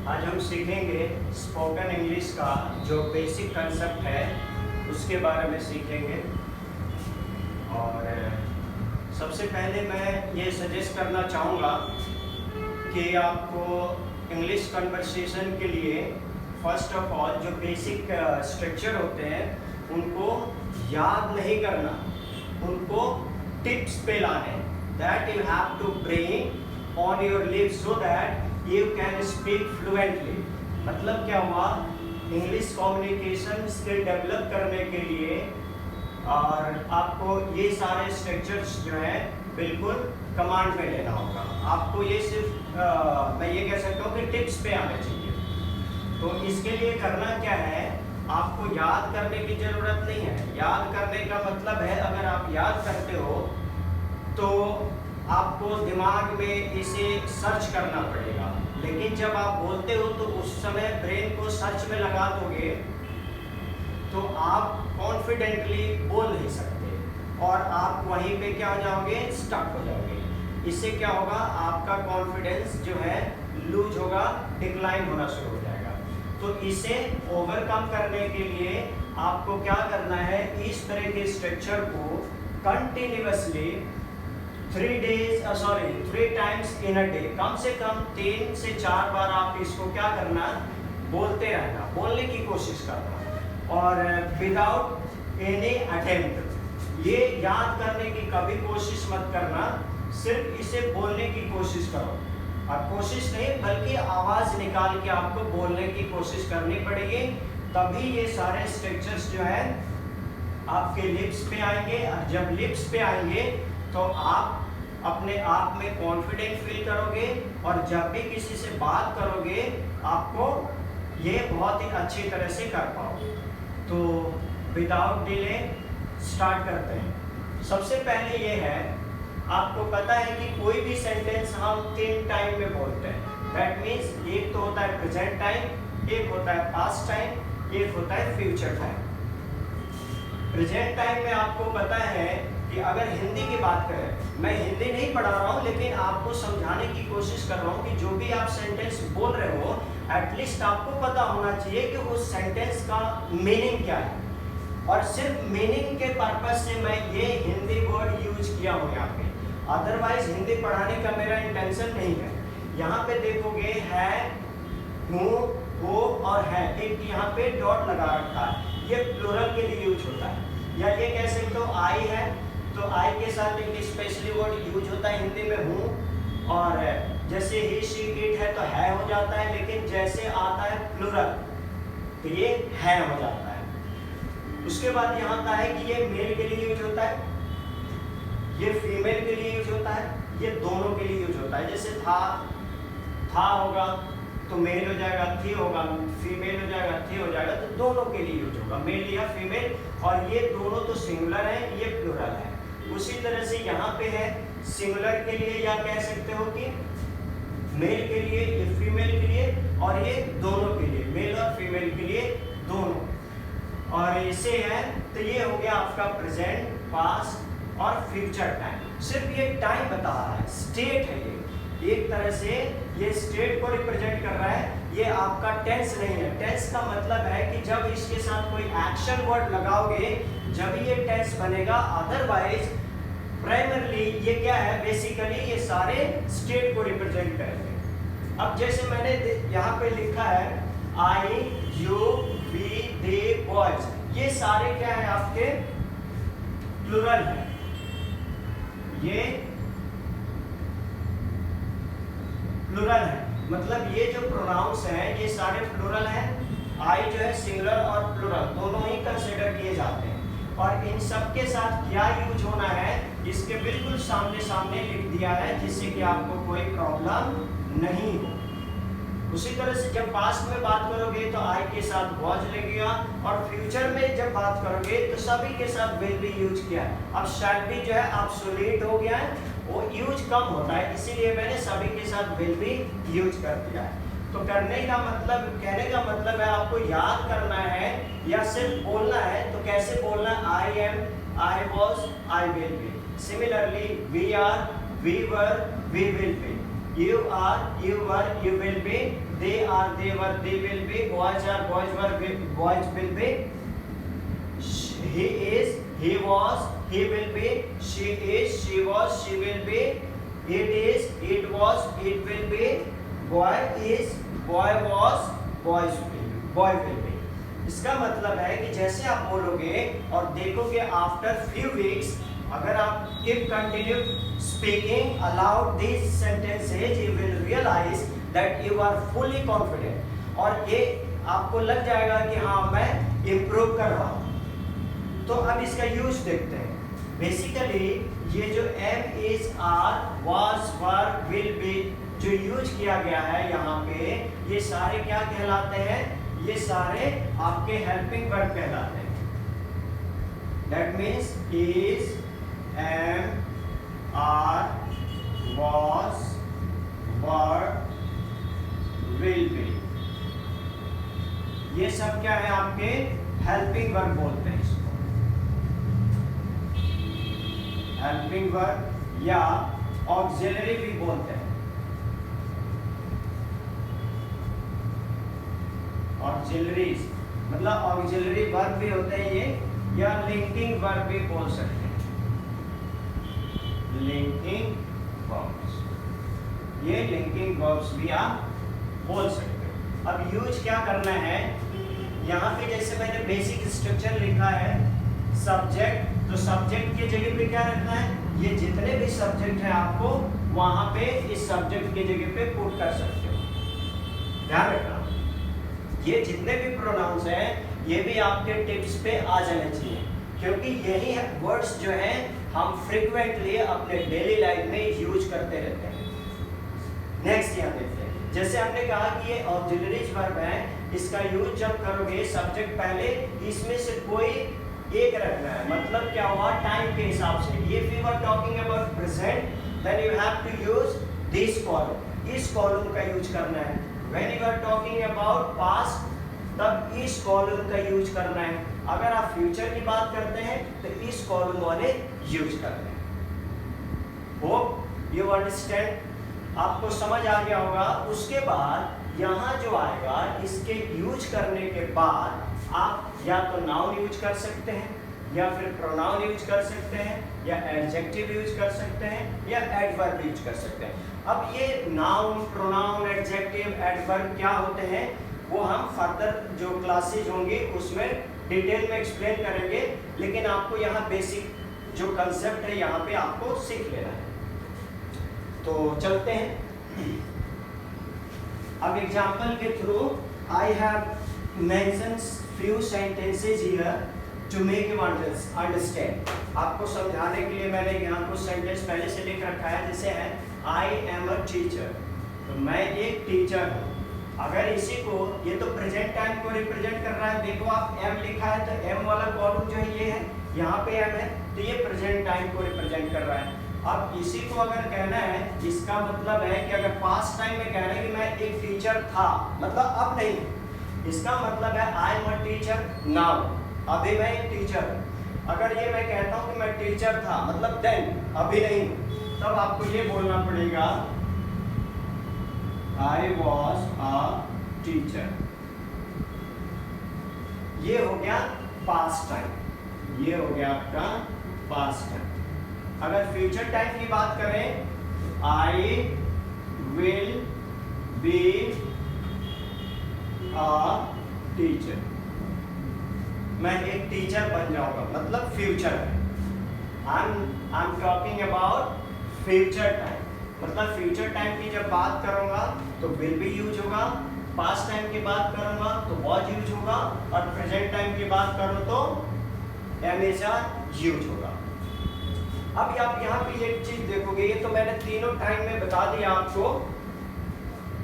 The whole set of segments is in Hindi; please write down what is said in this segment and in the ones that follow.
आज हम सीखेंगे स्पोकन इंग्लिश का जो बेसिक कंसेप्ट है उसके बारे में सीखेंगे। और सबसे पहले मैं ये सजेस्ट करना चाहूँगा कि आपको इंग्लिश कन्वर्सेशन के लिए फर्स्ट ऑफ ऑल जो बेसिक स्ट्रक्चर होते हैं उनको याद नहीं करना, उनको टिप्स पे लाने। That you have to bring on your lips so that you can speak fluently. मतलब क्या हुआ, इंग्लिश कम्युनिकेशन स्किल डेवलप करने के लिए और आपको ये सारे स्ट्रक्चर्स जो है बिल्कुल कमांड में लेना होगा। आपको ये सिर्फ मैं ये कह सकता हूँ कि टिप्स पे आना चाहिए। तो इसके लिए करना क्या है, आपको याद करने की ज़रूरत नहीं है। याद करने का मतलब है अगर आप याद करते हो तो आपको दिमाग में इसे सर्च करना पड़ेगा, लेकिन जब आप बोलते हो तो उस समय ब्रेन को सर्च में लगा दोगे तो आप कॉन्फिडेंटली बोल नहीं सकते और आप वहीं पे क्या हो जाओगे, स्टक हो जाओगे। इससे क्या होगा, आपका कॉन्फिडेंस जो है लूज होगा, डिक्लाइन होना शुरू हो जाएगा। तो इसे ओवरकम करने के लिए आपको क्या करना है, इस तरह के स्ट्रक्चर को continuously 3 times in a day, कम से कम 3 से 4 बार आप इसको क्या करना, बोलते रहना, बोलने की कोशिश करना। और विदाउट एनी अटेम्प्ट, ये याद करने की कभी कोशिश मत करना, सिर्फ इसे बोलने की कोशिश करो। और कोशिश नहीं बल्कि आवाज़ निकाल के आपको बोलने की कोशिश करनी पड़ेगी, तभी ये सारे स्ट्रक्चर्स जो है आपके लिप्स पे आएंगे। और जब लिप्स पे आएंगे तो आप अपने आप में कॉन्फिडेंट फील करोगे और जब भी किसी से बात करोगे आपको ये बहुत ही अच्छी तरह से कर पाओगे। तो विदाउट डिले स्टार्ट करते हैं। सबसे पहले ये है, आपको पता है कि कोई भी सेंटेंस हम 3 टाइम में बोलते हैं। दैट मीन्स एक तो होता है प्रेजेंट टाइम, एक होता है पास्ट टाइम, एक होता है फ्यूचर टाइम। प्रेजेंट टाइम में आपको पता है कि अगर हिंदी की बात करें, मैं हिंदी नहीं पढ़ा रहा हूँ लेकिन आपको समझाने की कोशिश कर रहा हूँ कि जो भी आप सेंटेंस बोल रहे हो एटलीस्ट आपको पता होना चाहिए कि उस सेंटेंस का मीनिंग क्या है। और सिर्फ मीनिंग के पर्पज से मैं ये हिंदी वर्ड यूज किया हूँ यहाँ पे, अदरवाइज हिंदी पढ़ाने का मेरा इंटेंशन नहीं है। यहाँ पे देखोगे है, हूँ, हो और है, एक यहाँ पे डॉट लगा रखा है, ये प्लूरल के लिए यूज होता है। या ये कह सकते हो आई है, तो आई के साथ एक स्पेशली वर्ड यूज होता है हिंदी में हूँ। और जैसे ही शी इट है तो है हो जाता है, लेकिन जैसे आता है प्लूरल तो ये है हो जाता है। उसके बाद यहाँ आता है कि ये मेल के लिए यूज होता है, ये फीमेल के लिए यूज होता है, ये दोनों के लिए यूज होता है। जैसे था होगा तो मेल हो जाएगा, थी होगा फीमेल हो जाएगा, थी हो जाएगा, तो दोनों के लिए यूज होगा, मेल या फीमेल। और ये दोनों तो सिंगुलर है, ये प्लूरल है। उसी तरह से यहाँ पे है सिंगुलर के लिए या कह सकते हो कि मेल के लिए, ये फीमेल के लिए, और ये दोनों के लिए, मेल और फीमेल के लिए दोनों। और इसे है तो ये हो गया आपका प्रेजेंट, पास्ट और फ्यूचर टाइम। सिर्फ ये टाइम बता रहा है, स्टेट है ये, एक तरह से ये स्टेट को रिप्रेजेंट कर रहा है। ये आपका टेंस नहीं है। टेंस का मतलब है कि जब इसके साथ कोई एक्शन वर्ड लगाओगे जब ये टेंस बनेगा, अदरवाइज प्राइमरली ये क्या है, बेसिकली ये सारे स्टेट को रिप्रेजेंट करेंगे। अब जैसे मैंने यहाँ पे लिखा है आई, यू, वी, दे, बॉयज, ये सारे क्या है आपके प्लूरल है। ये प्लूरल है, मतलब ये जो प्रोनाउंस हैं ये सारे प्लूरल हैं। आई जो है सिंगुलर और प्लूरल दोनों ही कंसिडर किए जाते हैं। और इन सब के साथ क्या यूज होना है इसके बिल्कुल सामने सामने लिख दिया है, जिससे कि आपको कोई प्रॉब्लम नहीं हो। उसी तरह से जब पास्ट में बात करोगे तो आई के साथ वॉज लगेगा, और फ्यूचर में जब बात करोगे तो सभी के साथ विल बी यूज किया है। अब शैल बी जो है ऑब्सोलीट हो गया है, वो यूज कम होता है, इसीलिए मैंने सभी के साथ विल बी यूज कर दिया है। तो करने का मतलब, कहने का मतलब है आपको याद करना है या सिर्फ बोलना है। तो कैसे बोलना है, I am, I was, I will be. Similarly we are, we were, we will be. you are, you were, you will be, they are, they were, they will be, boys are, boys were, boys will be, he is, he was, he will be, she is, she was, she will be, it is, it was, it will be, boy is, boy was, boys will, boy will be। इसका मतलब है कि जैसे आप बोलोगे और देखोगे आफ्टर फ्यू वीक्स, अगर आप keep continue speaking aloud this sentences, you will realise that you are fully confident, और ये आपको लग जाएगा कि हाँ मैं इम्प्रूव कर रहा हूँ। तो अब इसका यूज देखते हैं। बेसिकली ये जो am is are was were will be जो यूज किया गया है यहाँ पे, ये सारे क्या कहलाते हैं? ये सारे आपके हेल्पिंग वर्ब कहलाते हैं। That means is, am, are, was, were, will be, ये सब क्या है? आपके हेल्पिंग वर्ब बोलते हैं इसको। हेल्पिंग वर्ब या ऑक्सिलरी भी बोलते हैं। ऑक्सिलरीज मतलब ऑक्सिलरी वर्ब भी होते हैं ये, या लिंकिंग वर्ब भी बोल सकते हैं। लिंकिंग वर्ब्स, ये लिंकिंग वर्ब्स भी आप बोल सकते हो। अब यूज क्या करना है? यहाँ पे जैसे मैंने बेसिक स्ट्रक्चर लिखा है सब्जेक्ट, तो सब्जेक्ट की जगह पे क्या रखना है? ये जितने भी सब्जेक्ट हैं आपको वहां पे इस सब्जेक्ट की जगह पे पुट कर सकते हो। ध्यान रखना, ये जितने भी प्रोनाउंस हैं ये भी आपके टिप्स पे आ जाने चाहिए, क्योंकि यही वर्ड्स जो हैं हम फ्रीक्वेंटली अपने डेली लाइफ में यूज करते रहते हैं। नेक्स्ट यहाँ देखते हैं, जैसे हमने कहा कि ये ऑक्सिलरीज वर्ब है, इसका यूज जब करोगे सब्जेक्ट पहले इसमें से कोई एक रखना है। मतलब क्या हुआ? टाइम के हिसाब से। If you are talking about present then you have to use this column, इस कॉलम का यूज करना है। When you are talking about past, तब इस कॉलम का यूज करना है। अगर आप फ्यूचर की बात करते हैं तो इस कॉलम वाले यूज करते हैं। होप यू अंडरस्टैंड, आपको समझ आ गया होगा। उसके बाद यहाँ जो आएगा, इसके यूज करने के बाद आप या तो नाउन यूज कर सकते हैं, या फिर प्रोनाउन यूज कर सकते हैं, या एडजेक्टिव यूज कर सकते हैं, या एडवर्ब यूज कर सकते हैं। अब ये नाउन, प्रोनाउन, एडजेक्टिव, एडवर्ब क्या होते हैं वो हम फर्दर जो क्लासेज होंगी उसमें डिटेल में एक्सप्लेन करेंगे, लेकिन आपको यहाँ बेसिक जो कंसेप्ट है यहाँ पे आपको सीख लेना है। तो चलते हैं। अब एग्जाम्पल के through I have mentioned few sentences here to make you understand. आपको समझाने के लिए मैंने यहाँ कुछ सेंटेंस पहले से लिख रखा है, जैसे है आई एम अ टीचर, तो मैं एक टीचर हूँ। अगर इसी को, ये तो प्रेजेंट टाइम को रिप्रेजेंट कर रहा है, देखो आप एम लिखा है तो एम वाला कॉलम जो है ये है, यहाँ पे एम है, तो ये प्रेजेंट टाइम को रिप्रेजेंट कर रहा है। अब इसी को अगर कहना है, इसका मतलब है कि अगर पास्ट टाइम में कहना है कि मैं एक टीचर था, मतलब अब नहीं, इसका मतलब है I am a teacher now, अभी मैं एक टीचर हूँ। अगर ये मैं कहता हूँ कि मैं टीचर था, मतलब देन, अभी नहीं, तब आपको ये बोलना पड़ेगा आई वॉज अ टीचर। ये हो गया पास्ट टाइम, ये हो गया आपका पास्ट टाइम। अगर फ्यूचर टाइम की बात करें, आई विल बी अ टीचर, मैं एक टीचर बन जाऊंगा, मतलब फ्यूचर में। I am talking about future time, मतलब फ्यूचर टाइम की जब बात करूंगा तो विल भी यूज होगा, पास्ट टाइम की बात करूंगा तो वॉज यूज होगा, और प्रेजेंट टाइम की बात करूं तो एम इज यूज होगा। अब आप यहाँ पे एक चीज देखोगे, ये तो मैंने तीनों टाइम में बता दिया आपको।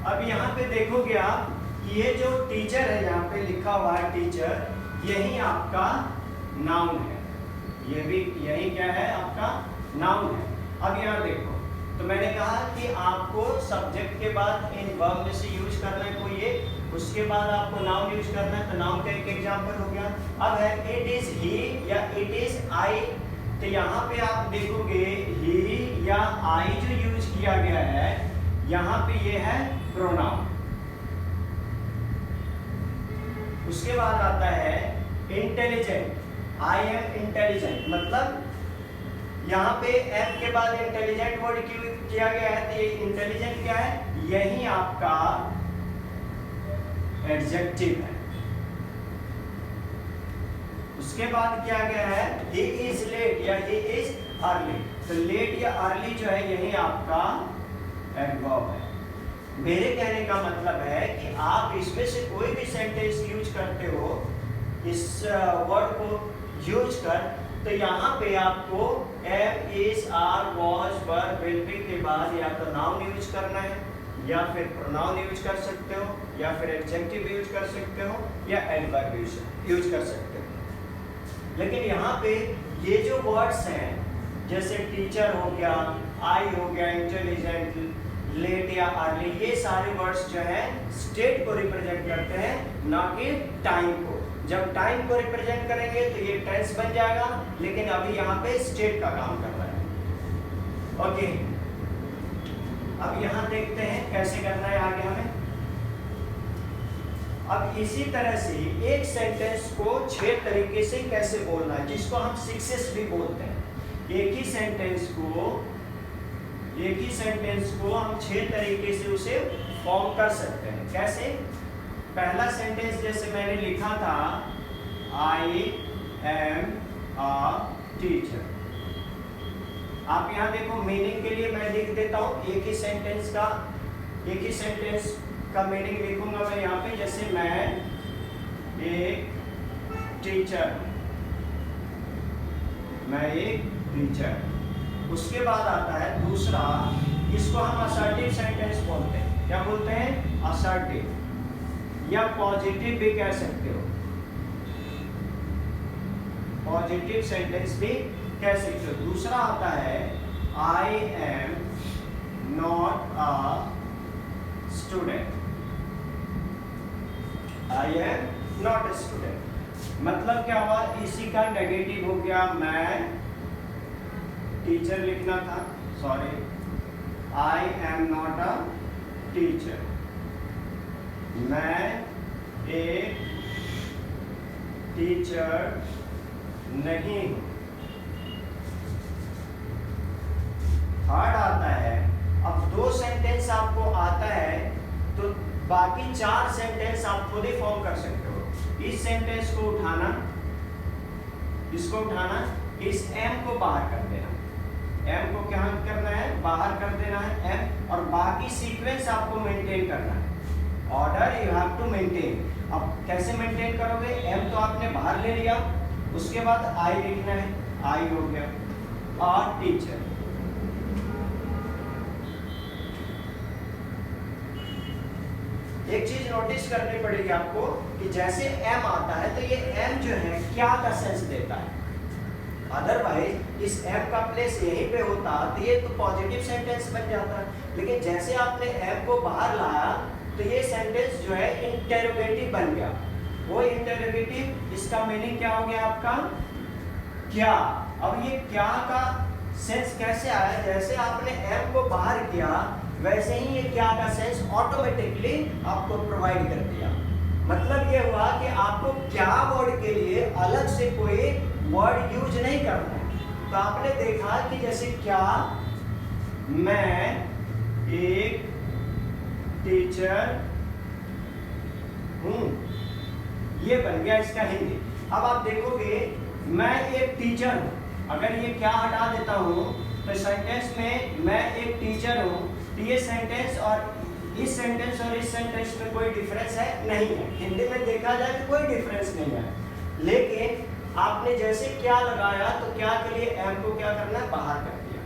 अब यहाँ पे देखोगे आप, ये जो टीचर है यहाँ पे लिखा हुआ है टीचर, यही आपका नाउन है, ये भी यही क्या है? आपका नाउन है। अब यहाँ देखो, तो मैंने कहा कि आपको सब्जेक्ट के बाद इन वर्ब में से यूज करना है कोई एक, उसके बाद आपको नाउन यूज करना है, तो नाउन का एक एग्जांपल हो गया। अब है इट इज ही या इट इज आई, तो यहाँ पे आप देखोगे ही या आई जो यूज किया गया है, यहाँ पे ये है प्रोनाउन। उसके बाद आता है इंटेलिजेंट, आई एम इंटेलिजेंट, मतलब यहाँ पे एम के बाद इंटेलिजेंट वर्ड क्यों किया गया है, तो ये इंटेलिजेंट क्या है, यही आपका एडजेक्टिव है। उसके बाद क्या गया है, he is late या he is early, तो late या early जो है यही आपका एडवर्ब है। मेरे कहने का मतलब है कि आप इसमें से कोई भी सेंटेंस यूज करते हो इस वर्ड को यूज कर, तो यहाँ पे आपको am, is, are, was, were, will be के बाद या तो नाउन यूज करना है, या फिर प्रोनाउन यूज कर सकते हो, या फिर एडजेक्टिव यूज कर सकते हो, या एडवर्ब यूज कर सकते हो। लेकिन यहाँ पे ये जो वर्ड्स हैं जैसे टीचर हो गया, आई हो गया, इंटेलिजेंट, लेट या अर्ली, ये सारे वर्ड्स जो है स्टेट को रिप्रेजेंट करते हैं, ना कि टाइम को। जब टाइम को रिप्रेजेंट करेंगे तो ये टेंस बन जाएगा, लेकिन अभी यहाँ पे स्टेट का काम कर रहा है। ओके, अब यहाँ देखते हैं कैसे करना है आगे हमें। अब इसी तरह से एक सेंटेंस को 6 तरीके से कैसे बोलना है, जिसको हम सक्सेस भी बोलते हैं। एक ही सेंटेंस को हम 6 तरीके से उसे फॉर्म कर सकते हैं। कैसे? पहला सेंटेंस जैसे मैंने लिखा था, आई एम अ टीचर। आप यहाँ देखो, मीनिंग के लिए मैं लिख देता हूँ एक ही सेंटेंस का मीनिंग लिखूंगा मैं यहाँ पे, जैसे मैं एक टीचर, उसके बाद आता है दूसरा, इसको हम असर्टिव सेंटेंस बोलते हैं। क्या बोलते हैं? असर्टिव, या पॉजिटिव भी कह सकते हो, पॉजिटिव सेंटेंस भी कह सकते हो। दूसरा आता है I am not a student, I am not a student, मतलब क्या हुआ, इसी का नेगेटिव हो गया, मैं टीचर लिखना था, sorry, I am not a teacher, मैं एक टीचर नहीं हूं। थर्ड आता है, अब 2 सेंटेंस आपको आता है तो बाकी 4 सेंटेंस आप खुद ही फॉर्म कर सकते हो। इस सेंटेंस को उठाना, इसको उठाना, इस एम को बाहर कर देना, एम को क्या करना है, बाहर कर देना है एम, और बाकी सीक्वेंस आपको मेंटेन करना है, order you have to maintain. अब कैसे मेंटेन करोगे, एम तो आपने बाहर ले लिया, उसके बाद आई लिखना है, आई हो गया, और टीचर। एक चीज नोटिस करनी पड़ेगी आपको कि जैसे एम आता है तो ये एम जो है क्या का सेंस देता है, अदरवाइज इस एम का प्लेस यहीं पे होता तो ये तो पॉजिटिव सेंटेंस बन जाता है। लेकिन जैसे आपने एम को बाहर लाया तो ये सेंटेंस जो है इंटेरोगेटिव बन गया। वो इंटेरोगेटिव, इसका मीनिंग क्या हो गया आपका, क्या। अब ये क्या का सेंस कैसे आया, जैसे आपने एम को बाहर किया वैसे ही ये क्या का सेंस ऑटोमेटिकली आपको प्रोवाइड कर दिया। मतलब ये हुआ कि आपको क्या वर्ड के लिए अलग से कोई वर्ड यूज नहीं करना है। तो आपने देखा कि जैसे क्या, मैं एक टीचर हूं, ये बन गया इसका हिंदी। अब आप देखोगे मैं एक टीचर हूं, अगर ये क्या हटा देता हूं तो सेंटेंस में मैं एक टीचर हूं, तो ये सेंटेंस और इस सेंटेंस में कोई डिफरेंस है नहीं है। हिंदी में देखा जाए तो कोई डिफरेंस नहीं है। लेकिन आपने जैसे क्या लगाया तो क्या के लिए एम को क्या करना है, बाहर कर दिया।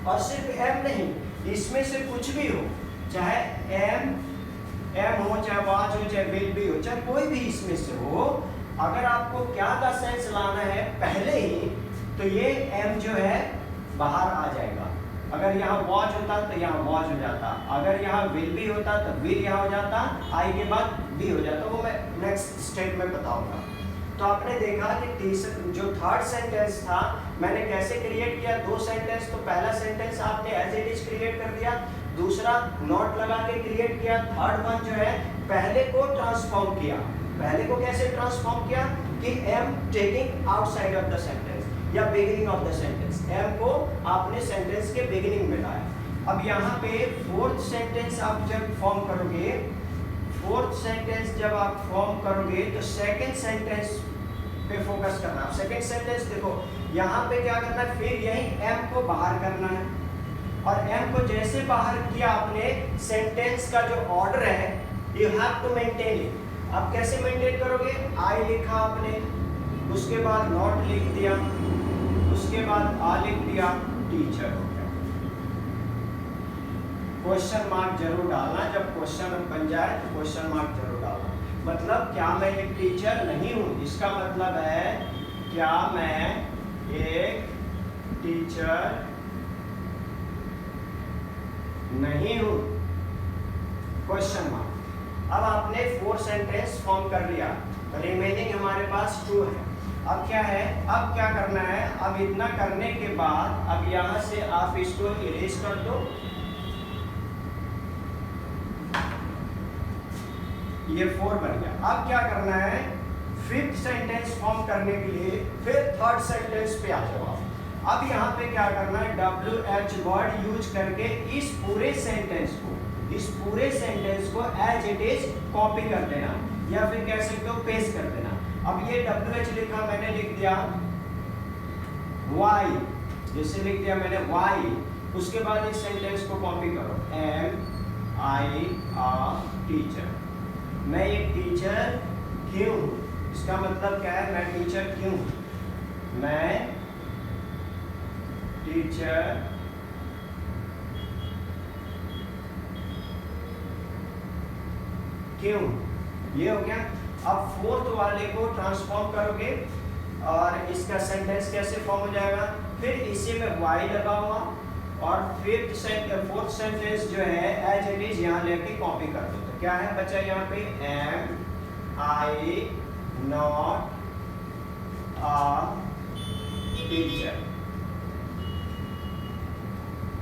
और सिर्फ एम नहीं, इसमें से कुछ भी हो, चाहे एम हो, चाहे वाज हो, चाहे विल बी हो, चाहे कोई भी इसमें से हो, अगर आपको क्या का सेंस लाना है पहले ही तो ये एम जो है बाहर आ जाएगा। अगर यहाँ वॉच होता तो यहाँ वॉच हो जाता, अगर यहाँ विल भी होता तो विल यहाँ हो जाता, आई के बाद बी हो जाता। वो मैं नेक्स्ट स्टेप में बताऊंगा। तो आपने देखा कि जो थर्ड सेंटेंस था मैंने कैसे क्रिएट किया, 2 सेंटेंस। तो पहला सेंटेंस आपने एज इट इज क्रिएट कर दिया, दूसरा नॉट लगा के क्रिएट किया। थर्ड वन जो है पहले को ट्रांसफॉर्म किया। पहले को कैसे ट्रांसफॉर्म किया कि M taking outside of the sentence या beginning of the sentence, M को आपने सेंटेंस के बिगिनिंग में लाया। अब यहाँ पे फोर्थ सेंटेंस आप जब फॉर्म करोगे, फोर्थ सेंटेंस जब आप फॉर्म करोगे तो सेकंड सेंटेंस पे फोकस करना। आप सेकंड सेंटेंस देखो, यहाँ पे क्या करना है, फिर यही एम को बाहर करना है और एम को जैसे बाहर किया आपने, सेंटेंस का जो ऑर्डर है you have to maintain it. अब कैसे मेंटेन करोगे, आई लिखा आपने, उसके बाद नॉट लिख दिया, उसके बाद आ लिख दिया, टीचर हो गया। क्वेश्चन मार्क जरूर डालना, जब क्वेश्चन बन जाए तो क्वेश्चन मार्क जरूर डालना। मतलब क्या मैं एक टीचर नहीं हूं, इसका मतलब है क्या मैं एक टीचर नहीं हूं, क्वेश्चन मार्क। अब आपने 4 सेंटेंस फॉर्म कर लिया, रिमेनिंग हमारे पास 2 है। अब क्या है, अब क्या करना है, अब इतना करने के बाद अब यहां से आप इसको इरेज कर दो, ये 4 बन गया। अब क्या करना है, 5th सेंटेंस फॉर्म करने के लिए फिर 3rd सेंटेंस पे आ जाओ आप। अब यहाँ पे क्या करना है, WH वर्ड यूज करके इस पूरे सेंटेंस को एज इट इज कॉपी कर देना, या फिर कह सकते हो पेस्ट कर देना। अब ये WH लिखा, मैंने लिख दिया Y, जैसे लिख दिया मैंने Y, उसके बाद इस सेंटेंस को कॉपी करो, am I a teacher। मैं एक टीचर क्यों, इसका मतलब क्या है, मैं टीचर क्यों, मैं टीचर क्यों, ये हो गया। अब 4th वाले को ट्रांसफॉर्म करोगे और इसका सेंटेंस कैसे फॉर्म हो जाएगा, फिर इसी में Y लगा हुआ और 4th सेंटेंस जो है एज इट इज यहाँ लेके कॉपी कर दो। तो क्या है बच्चा यहाँ पे, am I not a teacher.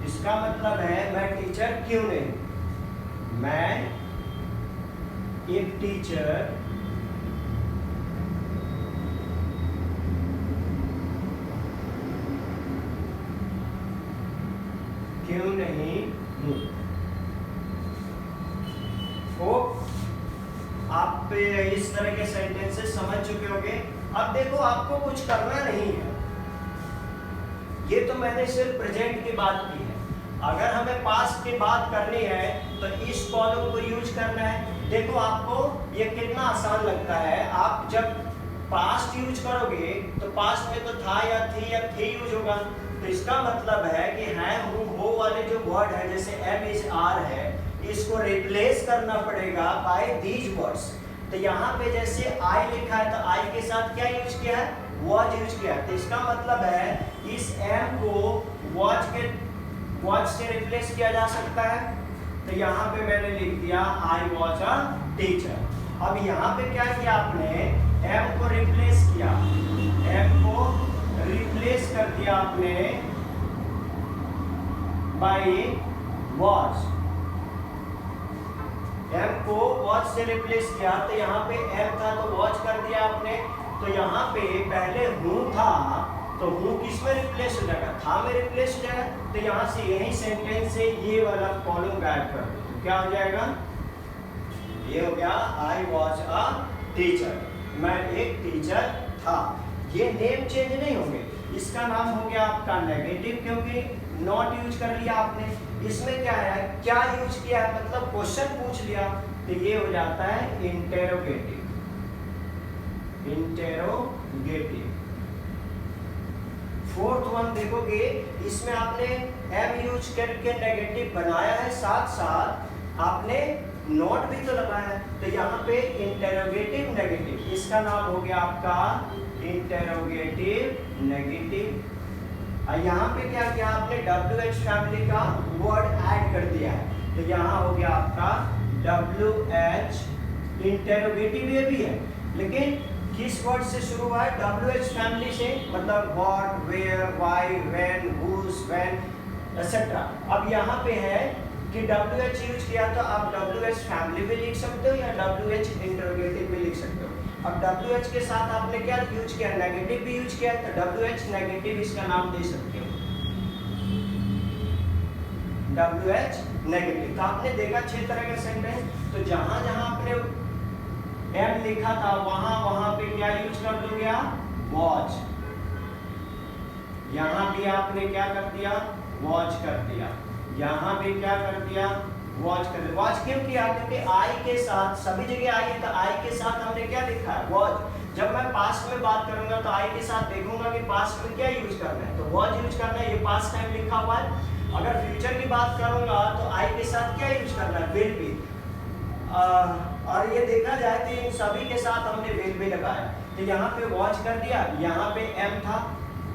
इसका मतलब है मैं टीचर क्यों नहीं, मैं एक टीचर क्यों नहीं हूं। आप इस तरह के सेंटेंसेस समझ चुके होंगे। अब देखो आपको कुछ करना नहीं है, ये तो मैंने सिर्फ प्रेजेंट की बात की है। अगर हमें पास्ट की बात करनी है तो इस कॉलम को यूज करना है। देखो आपको ये कितना आसान लगता है, आप जब पास्ट यूज करोगे तो पास्ट में तो था या थी यूज होगा, तो इसका मतलब है कि है हूँ हो वाले जो वर्ड है जैसे एम इज आर है, इसको रिप्लेस करना पड़ेगा बाय दीज वर्ड्स। तो यहाँ पे जैसे आई लिखा है तो आई के साथ क्या यूज किया है, वॉच यूज किया है। तो इसका मतलब है इस एम को वॉच से रिप्लेस किया जा सकता है। तो यहाँ पे मैंने लिख दिया आई वॉच अ टीचर। अब यहाँ पे क्या किया आपने, एम को रिप्लेस किया, एम को रिप्लेस कर दिया आपने बाय वॉच। एम को वॉच से रिप्लेस किया, तो यहाँ पे एम था तो वॉच कर दिया आपने। तो यहाँ पे पहले हूँ था तो हूँ किस में रिप्लेस हो जाएगा, था में रिप्लेस हो जाएगा। तो यहाँ से यही सेंटेंस से ये वाला कॉलम गायब कर दो, तो क्या हो जाएगा, ये हो गया आई वॉज अ टीचर, मैं एक टीचर था। ये नेम चेंज नहीं होंगे, इसका नाम हो गया आपका नेगेटिव, क्योंकि नॉट यूज कर लिया आपने। इसमें क्या है, क्या यूज किया है, मतलब क्वेश्चन पूछ लिया, तो ये हो जाता है इंटेरोगेटिव। इंटेरोगेटिव। 4th वन देखोगे, इसमें आपने एम यूज करके नेगेटिव बनाया है, साथ साथ आपने नॉट भी तो लगाया है। तो यहाँ पे इंटेरोगेटिव नेगेटिव, इसका नाम हो गया आपका इंटेरोगेटिव नेगेटिव। और यहाँ पे क्या किया आपने, WH फैमिली का वर्ड ऐड कर दिया है, तो यहाँ हो गया आपका WH। इंटेरोगेटिव ये भी है, लेकिन किस वर्ड से शुरू हुआ है, WH फैमिली से, मतलब what, where, why, when, whose, when, etcetera. अब यहाँ पे है कि WH यूज किया तो आप WH फैमिली भी लिख सकते हो या WH इंटरोगेटिव भी लिख सकते हो। अब WH के साथ आपने क्या यूज किया, नेगेटिव भी यूज किया, तो WH नेगेटिव इसका नाम दे सकते हो, WH नेगेटिव। तो आपने देखा 6 तरह के सेंटेंस, तो जहां जहां आपने M लिखा था वहां वहां पे क्या यूज कर दोगे आप, वॉच। यहां भी आपने क्या कर दिया, वॉच कर दिया, यहाँ भी क्या कर दिया, वॉच कर दिया। वॉच क्यों किया, क्योंकि आई के साथ सभी जगह आई है, तो आई के साथ हमने क्या लिखा है, वॉच। जब मैं पास्ट में बात करूंगा तो आई के साथ देखूंगा कि पास्ट में क्या यूज करना है, तो वॉच यूज करना है, ये पास्ट टाइम लिखा हुआ है। अगर फ्यूचर की बात करूंगा तो आई के साथ क्या यूज करना है, विल बी। और ये देखा जाए तो इन सभी के साथ हमने विल बी लगाया, तो यहाँ पे वॉच कर दिया, यहाँ पे एम था,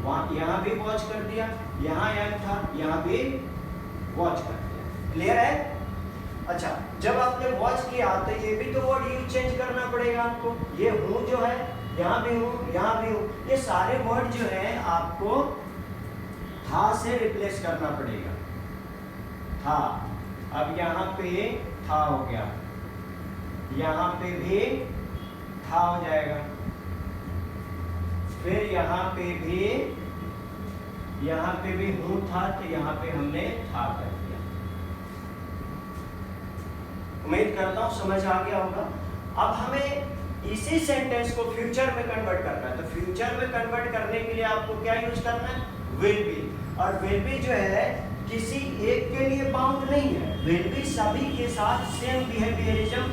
वहाँ यहाँ भी वॉच कर दिया, यहाँ एम था, यहाँ भी वॉच कर दिया। क्लियर है? अच्छा, जब आपने वॉच किया तो ये भी तो वर्ड यूज चेंज करना पड़ेगा आपको। ये हूँ जो है, यहाँ भी हूँ, यहाँ भी हूँ, ये सारे वर्ड जो है आपको था से रिप्लेस करना पड़ेगा। था, अब यहाँ पे था हो गया, यहाँ पे भी था हो जाएगा, फिर यहाँ पे भी हूँ था, तो यहाँ पे हमने था कर दिया। उम्मीद करता हूँ समझ आ गया होगा। अब हमें इसी सेंटेंस को फ्यूचर में कन्वर्ट करना है, तो फ्यूचर में कन्वर्ट करने के लिए आपको क्या यूज करना है, विल बी। और विल बी जो है किसी एक के लिए बाउंड नहीं है, विल बी सभी के साथ सेम बिहेवियरिज्म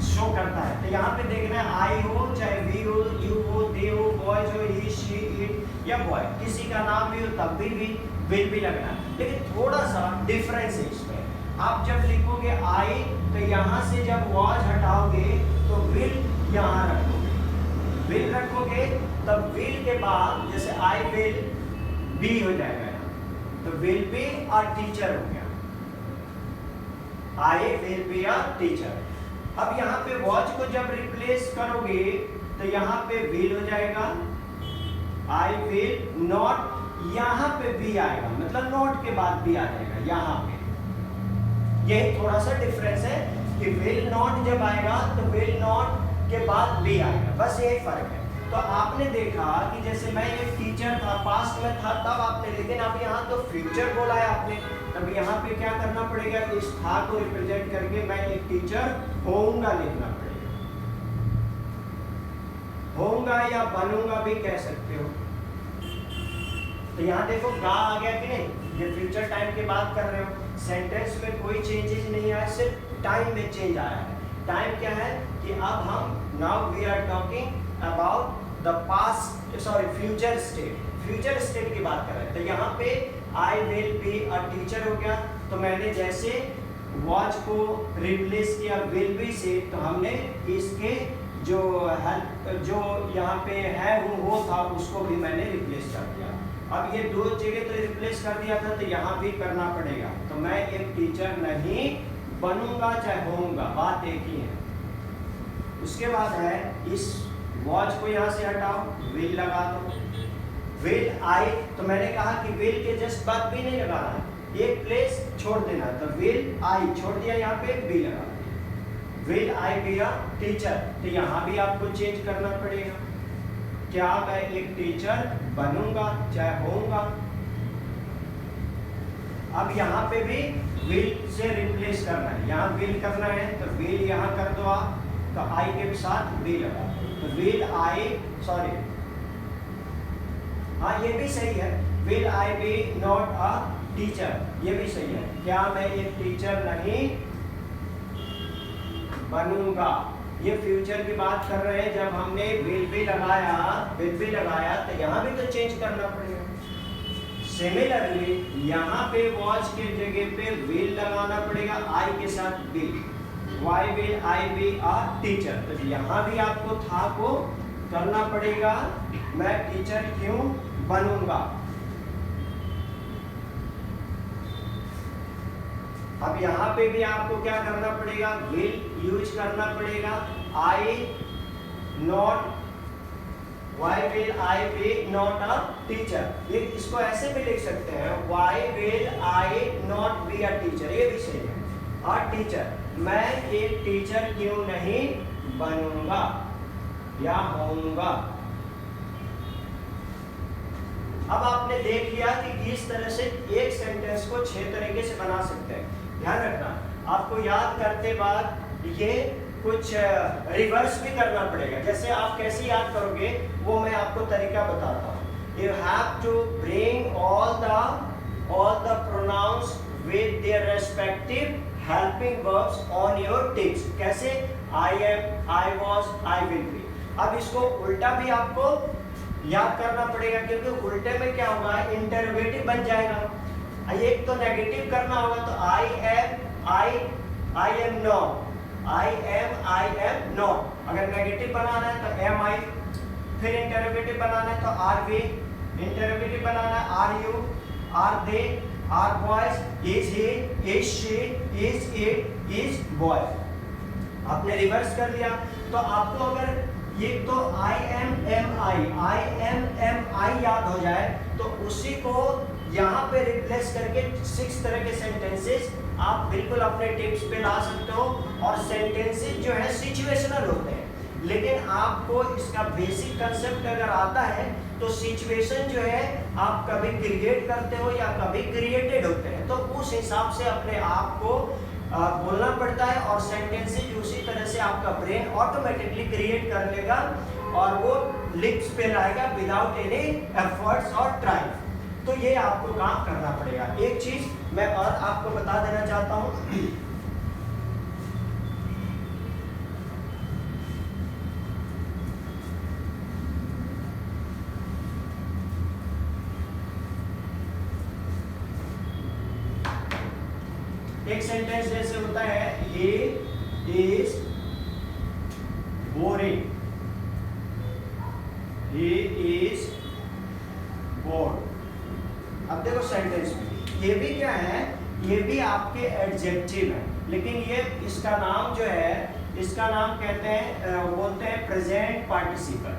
शो करता है। तो यहाँ पे देखना है, आई हो, चाहे वी हो, यू हो, दे हो, बॉयज हो, ही, शी, इट या बॉय, किसी का नाम भी हो तब भी विल बी लगना है। लेकिन थोड़ा सा डिफरेंस है इसमें। आप जब लिखोगे आई, तो यहाँ से जब वॉज हटाओगे तो विल यहाँ रखोगे, विल रखोगे, तब विल के बाद जैसे आई विल बी हो जाएगा, तो विल बी अ टीचर हो गया, आई विल बी अ टीचर। अब यहाँ पे वॉच को जब रिप्लेस करोगे तो यहाँ पे विल हो जाएगा, आई विल नॉट, यहाँ पे बी आएगा, मतलब नॉट के बाद बी आ जाएगा यहाँ पे। यही थोड़ा सा डिफरेंस है कि विल नॉट जब आएगा तो विल नॉट के बाद बी आएगा, बस यही फर्क है। तो आपने देखा कि जैसे मैं एक टीचर था, पास्ट में था तब आपने, लेकिन अब यहाँ तो फ्यूचर बोला है आपने, तब यहाँ पे क्या करना पड़ेगा, इस था को रिप्रेजेंट करके मैं एक टीचर होऊंगा लिखना पड़ेगा। होऊंगा या बनूंगा भी कह सकते हो। तो यहाँ देखो गा आ गया कि नहीं, ये फ्यूचर टाइम की बात कर रहे हो, सेंटेंस में कोई चेंजेस नहीं आया, सिर्फ टाइम में चेंज आया है। टाइम क्या है कि अब हम now we are talking about the past, sorry future state, future state की बात कर रहे हैं। तो यहाँ पे I will be a teacher हो गया, तो मैंने जैसे वॉच को रिप्लेस किया विल बी से, तो हमने इसके जो यहाँ पे है वो था उसको भी मैंने रिप्लेस कर दिया। अब ये दो जगह तो रिप्लेस कर दिया था, तो यहाँ भी करना पड़ेगा। तो मैं एक टीचर नहीं बनूंगा चाहे होऊंगा, बात एक ही है। उसके बाद है इस वॉच को यहाँ से हटाओ, विल लगा दो, विल आई, तो मैंने कहा कि विल के जस्ट बाद भी नहीं लगाना है, एक प्लेस छोड़ देना, तो विल आई छोड़ दिया, यहाँ पे बी लगा दिया, will I be a teacher. तो यहाँ भी आपको चेंज करना पड़ेगा, क्या मैं एक टीचर बनूंगा चाहे होऊंगा। अब यहाँ पे भी विल से रिप्लेस करना है, यहाँ विल करना है तो विल यहाँ कर दो आप, तो आई के साथ बी लगा, तो विल आई, सॉरी हाँ ये भी सही है, will I be not a teacher, ये भी सही है, क्या मैं एक टीचर नहीं बनूंगा। ये फ्यूचर की बात कर रहे हैं, जब हमने विल बी लगाया तो यहाँ भी तो चेंज करना पड़ेगा। सिमिलरली यहाँ पे वॉच के जगह पे विल लगाना पड़ेगा, आई के साथ be, why will I be a teacher. तो यहाँ भी आपको था को करना पड़ेगा, मैं टीचर क्यों बनूंगा। अब यहाँ पे भी आपको क्या करना पड़ेगा, विल यूज करना पड़ेगा, I not, why will I be not a teacher. ये इसको ऐसे भी लिख सकते हैं, why will I not be a teacher, ये भी सही है। अ टीचर, मैं एक टीचर क्यों नहीं बनूंगा या होऊंगा। अब आपने देख लिया कि किस तरह से एक सेंटेंस को 6 तरीके से बना सकते हैं। ध्यान रखना, आपको याद करते बाद ये कुछ रिवर्स भी करना पड़ेगा। जैसे आप कैसे याद करोगे वो मैं आपको तरीका बताता हूँ। You have to bring all the pronouns with their respective helping verbs on your text. कैसे? I am, I was, I will be. अब इसको उल्टा भी आपको याद करना पड़ेगा, क्योंकि उल्टे में क्या होगा, इंटरोगेटिव बन जाएगा। एक तो नेगेटिव करना होगा, तो आई am, I am not, I am not. अगर नेगेटिव बनाना है तो एम आई, फिर इंटरोगेटिव बनाना है तो आर वी, इंटरोगेटिव बनाना है are you, are they, are boys, is he, is she, is it, is boy. आपने रिवर्स कर लिया तो आपको अगर ये तो आई एम आई याद हो जाए तो उसी को यहाँ पे रिप्लेस करके 6 तरह के सेंटेंसेस आप बिल्कुल अपने टिप्स पे ला सकते हो। और सेंटेंसेस जो है सिचुएशनल होते हैं, लेकिन आपको इसका बेसिक कंसेप्ट अगर आता है तो सिचुएशन जो है आप कभी क्रिएट करते हो या कभी क्रिएटेड होते हैं, तो उस हिसाब से अपने आप को बोलना पड़ता है और सेंटेंसेस उसी तरह से आपका ब्रेन ऑटोमेटिकली क्रिएट कर लेगा और वो लिप्स पे लाएगा विदाउट एनी एफर्ट्स और ट्राई। तो ये आपको काम करना पड़ेगा। एक चीज मैं और आपको बता देना चाहता हूँ, एक सेंटेंस जैसे होता है he is boring, he is bored। अब देखो सेंटेंस में ये भी क्या है, ये भी आपके एडजेक्टिव है, लेकिन ये इसका नाम जो है, इसका नाम कहते हैं बोलते हैं प्रेजेंट पार्टिसिपल।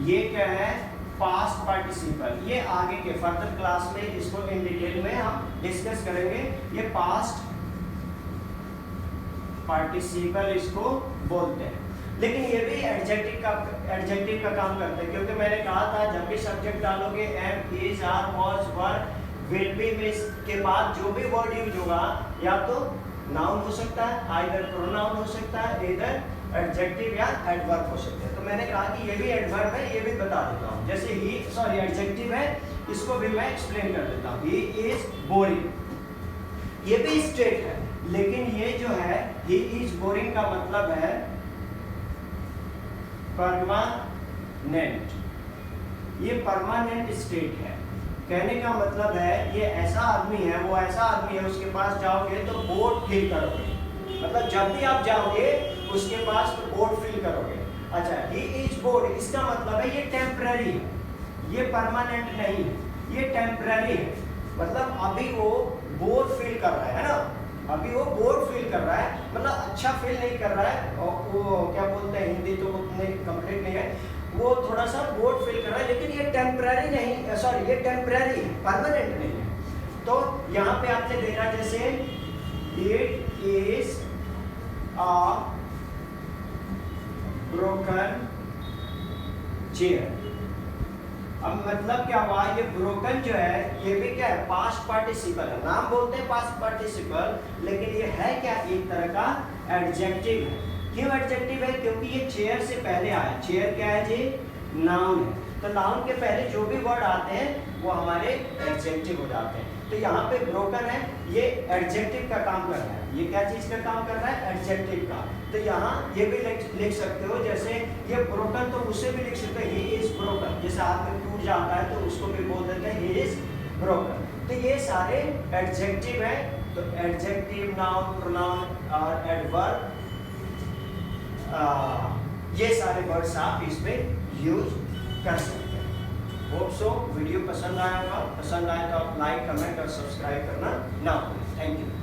ये क्या है, पास्ट पार्टिसिपल। ये आगे के फर्दर क्लास में इसको इन डिटेल में हम डिस्कस करेंगे। ये पास्ट पार्टिसिपल इसको बोलते हैं, लेकिन ये भी एडजेक्टिव का काम करते हैं, क्योंकि मैंने कहा था जब भी सब्जेक्ट डालोगे am, is, are, was, were, will be में के बाद जो भी वर्ड यूज होगा या तो नाउन हो सकता है, आइदर प्रोनाउन हो सकता है, इधर एडजेक्टिव या एडवर्ब हो सकते हैं। तो मैंने कहा कि ये भी एडवर्ब है, ये भी बता देता हूँ। जैसे ही, सॉरी एडजेक्टिव है, इसको भी मैं एक्सप्लेन कर देता हूँ। ही इज बोरिंग, ये भी स्टेट है, लेकिन ये जो है ही इज बोरिंग का मतलब है परमानेंट। ये परमानेंट स्टेट है। कहने का मतलब है ये ऐसा आदमी है, वो ऐसा आदमी है, उसके पास जाओगे तो बोर फील करोगे। मतलब जब भी आप जाओगे उसके पास तो बोर फील करोगे। अच्छा, ही इज बोर्ड, इसका मतलब है ये टेम्पररी है, ये परमानेंट नहीं है, ये टेम्पररी है। मतलब अभी वो बोर फील कर रहा है ना, अभी वो बोर फील कर रहा है, मतलब अच्छा फील नहीं कर रहा है। और वो क्या बोलते हैं, हिंदी तो उतने कंप्लीट नहीं है, वो थोड़ा सा बोर फील कर रहा है, लेकिन ये टेम्पररी नहीं, सॉरी ये टेम्पररी है, परमानेंट नहीं है। तो यहाँ पे आपने देखा जैसे it is a broken chair. अब मतलब क्या हुआ, ये ब्रोकन जो है ये भी क्या है, पास्ट पार्टिसिपल है। नाम बोलते हैं पास्ट पार्टिसिपल, लेकिन ये है क्या, एक तरह का एडजेक्टिव है। क्यों एडजेक्टिव है, क्योंकि ये चेयर से पहले आया। चेयर क्या है जी, नाउन है, तो नाउन के पहले जो भी वर्ड आते हैं वो हमारे एडजेक्टिव हो जाते हैं। तो यहाँ पे ब्रोकन है, ये एडजेक्टिव का काम कर रहा है। ये क्या चीज का काम कर रहा है, एडजेक्टिव का। तो यहाँ ये भी लिख सकते हो, जैसे ये ब्रोकन तो उससे भी लिख सकते हो, ही इज ब्रोकन। जैसे आदमी टूट जाता है तो उसको भी बोल देते हैं ही इज ब्रोकन। तो ये सारे एडजेक्टिव है। तो एडजेक्टिव, नाउन, प्रोनाउन और एडवर्ब, ये सारे वर्ड्स आप इसमें यूज कर सकते हैं। होप सो वीडियो पसंद आया होगा। पसंद आए तो आप लाइक, कमेंट और सब्सक्राइब करना ना भूलें। Thank you.